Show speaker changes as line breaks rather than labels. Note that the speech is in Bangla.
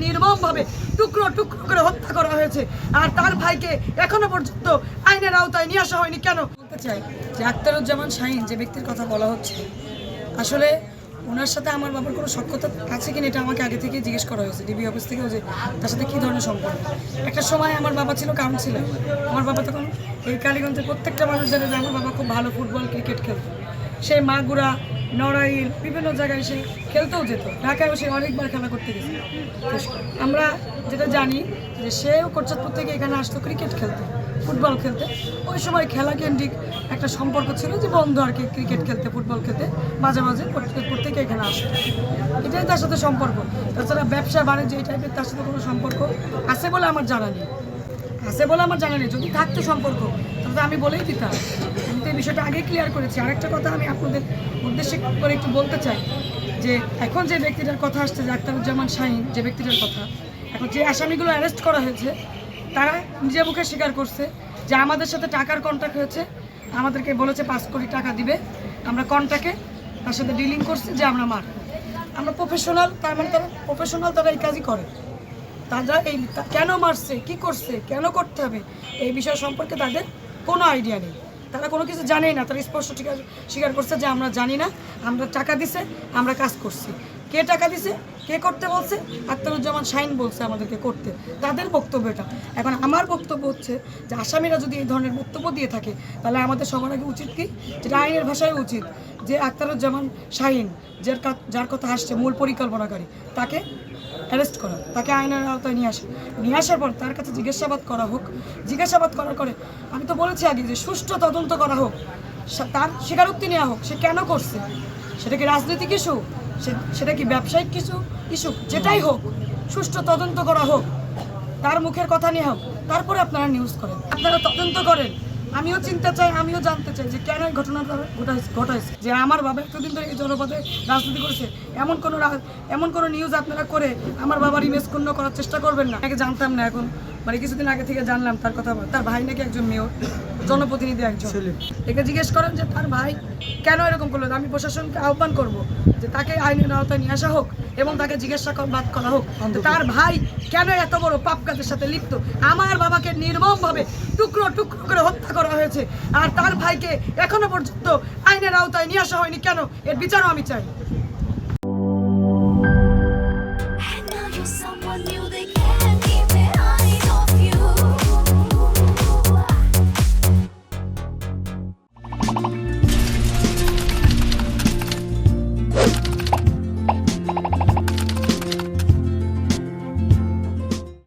নির্মমভাবে টুকরো টুকরো করে হত্যা করা হয়েছে, আর তার ভাইকে এখনো পর্যন্ত আইনের আওতায় নিয়ে আসা হয়নি কেন? বলতে চাই যে আখতারুজ্জামান শাহীন যে ব্যক্তির কথা বলা হচ্ছে, আসলে ওনার সাথে আমার বাবার কোনো সখ্যতা আছে কিনা এটা আমাকে আগে থেকে জিজ্ঞেস করা হয়েছে ডিবি অফিস থেকেও, যে তার সাথে কী ধরনের সম্পর্ক। একটা সময় আমার বাবা ছিল কাউন্সিলর। আমার বাবা তখন এই কালীগঞ্জের প্রত্যেকটা মানুষ জানে যে আমার বাবা খুব ভালো ফুটবল ক্রিকেট খেলতো। সে মাগুরা, নড়াইল বিভিন্ন জায়গায় সে খেলতেও যেত। ঢাকায়ও সে অনেকবার খেলা করতে গেছে। আমরা যেটা জানি যে সেও কোটচাঁদপুর থেকে এখানে আসতো ক্রিকেট খেলতে, ফুটবল খেলতে। ওই সময় খেলা কেন্দ্রিক একটা সম্পর্ক ছিল যে বন্ধু আর কি, ক্রিকেট খেলতে ফুটবল খেলতে মাঝে মাঝে প্রত্যেকে এখানে আসতো। এটাই তার সাথে সম্পর্ক। তাছাড়া ব্যবসা বাণিজ্য এই টাইপের তার সাথে কোনো সম্পর্ক আছে বলে আমার জানা নেই। যদি থাকতো সম্পর্ক তাহলে আমি বলেই দিতাম। আমি তো এই বিষয়টা আগে ক্লিয়ার করেছি। আরেকটা কথা আমি আপনাদের উদ্দেশ্যে করে একটু বলতে চাই যে এখন যে ব্যক্তিটার কথা আসছে যে আখতারুজ্জামান শাহীন, যে ব্যক্তিটার কথা, এখন যে আসামিগুলো অ্যারেস্ট করা হয়েছে তারা নিজে মুখে স্বীকার করছে যে আমাদের সাথে টাকার কন্ট্যাক্ট হয়েছে, আমাদেরকে বলেছে 5 কোটি টাকা দিবে, আমরা কন্ট্যাক্টে তার সাথে ডিলিং করছি যে আমরা প্রফেশনাল। তার মানে তারা প্রফেশনাল, তারা এই কাজই করে। তারা এই কেন মারছে, কি করছে, কেন করতে হবে এই বিষয় সম্পর্কে তাদের কোনো আইডিয়া নেই। তারা কোনো কিছু জানেই না। তারা স্পষ্ট স্বীকার করছে যে আমরা জানি না, আমরা টাকা দিছে, আমরা কাজ করছি। কে টাকা দিছে, কে করতে বলছে? আখতারুজ্জামান শাহীন বলছে আমাদেরকে করতে। তাদের বক্তব্য এটা। এখন আমার বক্তব্য হচ্ছে যে আসামিরা যদি এই ধরনের বক্তব্য দিয়ে থাকে তাহলে আমাদের সবার আগে উচিত কি, যেটা আইনের ভাষায় উচিত, যে আখতারুজ্জামান শাহীন যার কথা আসছে মূল পরিকল্পনাকারী, তাকে অ্যারেস্ট করা, তাকে আইনের আওতায় নিয়ে আসার পর তার কাছে জিজ্ঞাসাবাদ করা হোক। জিজ্ঞাসাবাদ করার পরে আমি তো বলেছি আগে যে সুষ্ঠু তদন্ত করা হোক, তার স্বীকারোক্তি নেওয়া হোক, সে কেন করছে। সেটা কি রাজনৈতিক ইস্যু, সেটা কি ব্যবসায়িক ইস্যু, যেটাই হোক সুষ্ঠু তদন্ত করা হোক, তার মুখের কথা নিয়ে হোক। তারপরে আপনারা নিউজ করেন, আপনারা তদন্ত করেন। আমিও চিনতে চাই, আমিও জানতে চাই যে কেন এই ঘটনাটা ঘটাইছে। যে আমার বাবা এতদিন ধরে এই জনপদে রাজনীতি করেছে, এমন কোনো নিউজ আপনারা করে আমার বাবার ইমেজ ক্ষুণ্ণ করার চেষ্টা করবেন না। আগে জানতাম না, এখন মানে কিছুদিন আগে থেকে জানলাম তার কথা। তার ভাই নাকি একজন মেয়র, জনপ্রতিনিধি একজন। একে জিজ্ঞেস করেন যে তার ভাই কেন এরকম করলো। আমি প্রশাসনকে আহ্বান করব যে তাকে আইনের আওতায় নিয়ে আসা হোক এবং তাকে জিজ্ঞাসাবাদ করা হোক তার ভাই কেন এত বড় পাপ কাজের সাথে লিপ্ত। আমার বাবাকে নির্মমভাবে টুকরো টুকরো করে হত্যা করা হয়েছে, আর তার ভাইকে এখনো পর্যন্ত আইনের আওতায় নিয়ে আসা হয়নি কেন? এর বিচারও আমি চাই।